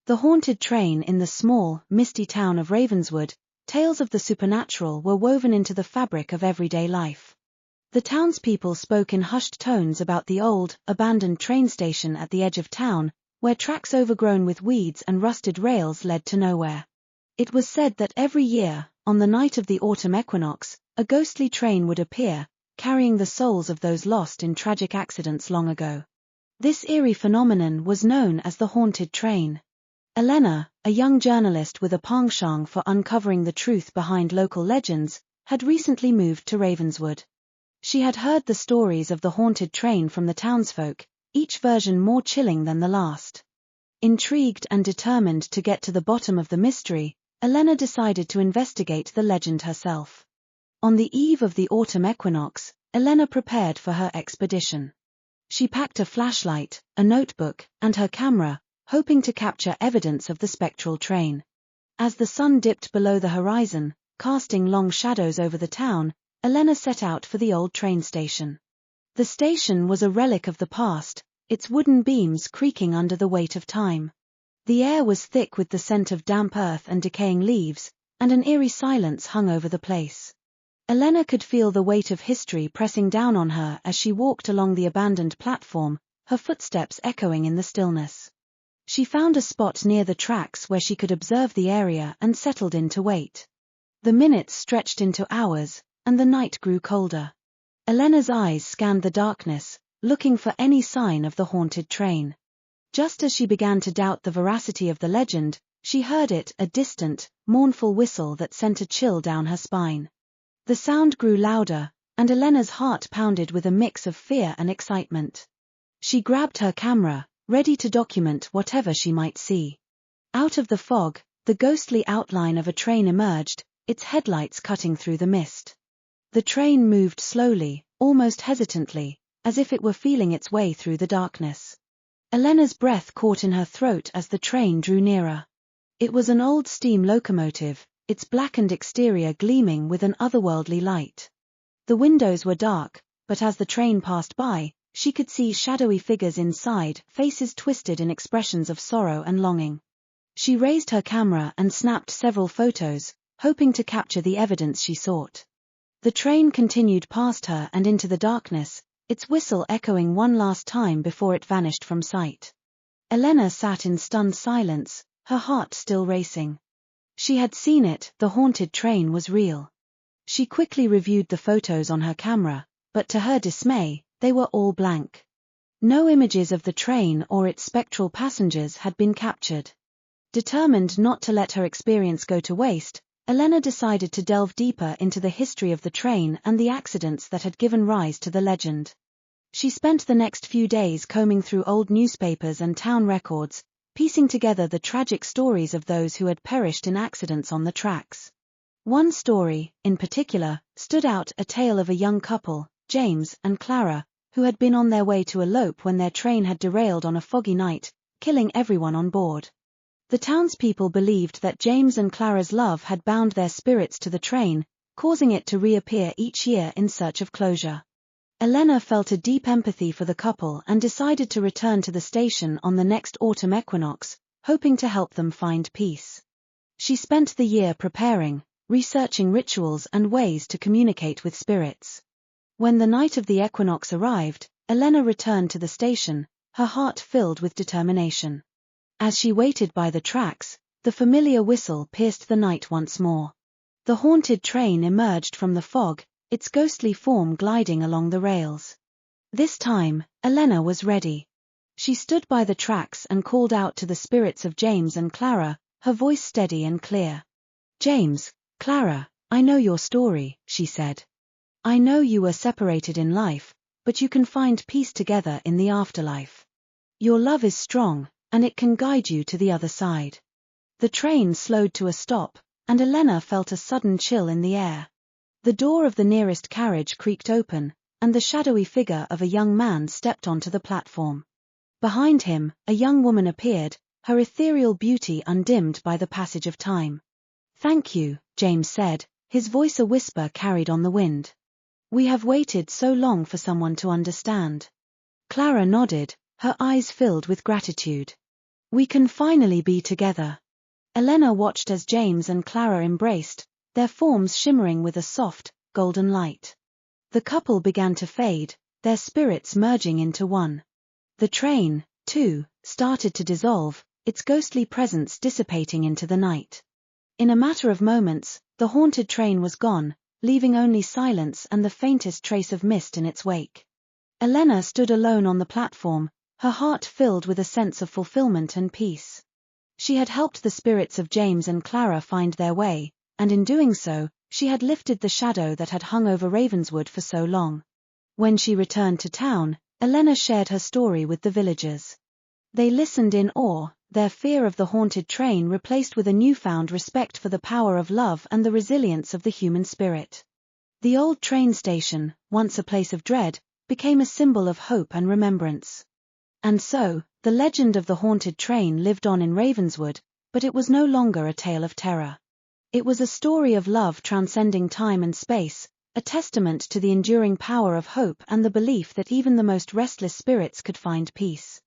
The haunted train in the small, misty town of Ravenswood, tales of the supernatural were woven into the fabric of everyday life. The townspeople spoke in hushed tones about the old, abandoned train station at the edge of town, where tracks overgrown with weeds and rusted rails led to nowhere. It was said that every year, on the night of the autumn equinox, a ghostly train would appear, carrying the souls of those lost in tragic accidents long ago. This eerie phenomenon was known as the haunted train. Elena, a young journalist with a penchant for uncovering the truth behind local legends, had recently moved to Ravenswood. She had heard the stories of the haunted train from the townsfolk, each version more chilling than the last. Intrigued and determined to get to the bottom of the mystery, Elena decided to investigate the legend herself. On the eve of the autumn equinox, Elena prepared for her expedition. She packed a flashlight, a notebook, and her camera, hoping to capture evidence of the spectral train. As the sun dipped below the horizon, casting long shadows over the town, Elena set out for the old train station. The station was a relic of the past, its wooden beams creaking under the weight of time. The air was thick with the scent of damp earth and decaying leaves, and an eerie silence hung over the place. Elena could feel the weight of history pressing down on her as she walked along the abandoned platform, her footsteps echoing in the stillness. She found a spot near the tracks where she could observe the area and settled in to wait. The minutes stretched into hours, and the night grew colder. Elena's eyes scanned the darkness, looking for any sign of the haunted train. Just as she began to doubt the veracity of the legend, she heard it, a distant, mournful whistle that sent a chill down her spine. The sound grew louder, and Elena's heart pounded with a mix of fear and excitement. She grabbed her camera, ready to document whatever she might see. Out of the fog, the ghostly outline of a train emerged, its headlights cutting through the mist. The train moved slowly, almost hesitantly, as if it were feeling its way through the darkness. Elena's breath caught in her throat as the train drew nearer. It was an old steam locomotive, its blackened exterior gleaming with an otherworldly light. The windows were dark, but as the train passed by, she could see shadowy figures inside, faces twisted in expressions of sorrow and longing. She raised her camera and snapped several photos, hoping to capture the evidence she sought. The train continued past her and into the darkness, its whistle echoing one last time before it vanished from sight. Elena sat in stunned silence, her heart still racing. She had seen it, the haunted train was real. She quickly reviewed the photos on her camera, but to her dismay, they were all blank. No images of the train or its spectral passengers had been captured. Determined not to let her experience go to waste, Elena decided to delve deeper into the history of the train and the accidents that had given rise to the legend. She spent the next few days combing through old newspapers and town records, piecing together the tragic stories of those who had perished in accidents on the tracks. One story, in particular, stood out, a tale of a young couple, James and Clara, who had been on their way to elope when their train had derailed on a foggy night, killing everyone on board. The townspeople believed that James and Clara's love had bound their spirits to the train, causing it to reappear each year in search of closure. Elena felt a deep empathy for the couple and decided to return to the station on the next autumn equinox, hoping to help them find peace. She spent the year preparing, researching rituals and ways to communicate with spirits. When the night of the equinox arrived, Elena returned to the station, her heart filled with determination. As she waited by the tracks, the familiar whistle pierced the night once more. The haunted train emerged from the fog, its ghostly form gliding along the rails. This time, Elena was ready. She stood by the tracks and called out to the spirits of James and Clara, her voice steady and clear. "James, Clara, I know your story," she said. "I know you were separated in life, but you can find peace together in the afterlife. Your love is strong, and it can guide you to the other side." The train slowed to a stop, and Elena felt a sudden chill in the air. The door of the nearest carriage creaked open, and the shadowy figure of a young man stepped onto the platform. Behind him, a young woman appeared, her ethereal beauty undimmed by the passage of time. "Thank you," James said, his voice a whisper carried on the wind. "We have waited so long for someone to understand." Clara nodded, her eyes filled with gratitude. We can finally be together. Elena watched as James and Clara embraced, their forms shimmering with a soft, golden light. The couple began to fade, their spirits merging into one. The train, too, started to dissolve, its ghostly presence dissipating into the night. In a matter of moments, the haunted train was gone, leaving only silence and the faintest trace of mist in its wake. Elena stood alone on the platform, her heart filled with a sense of fulfillment and peace. She had helped the spirits of James and Clara find their way, and in doing so, she had lifted the shadow that had hung over Ravenswood for so long. When she returned to town, Elena shared her story with the villagers. They listened in awe, their fear of the haunted train replaced with a newfound respect for the power of love and the resilience of the human spirit. The old train station, once a place of dread, became a symbol of hope and remembrance. And so, the legend of the haunted train lived on in Ravenswood, but it was no longer a tale of terror. It was a story of love transcending time and space, a testament to the enduring power of hope and the belief that even the most restless spirits could find peace.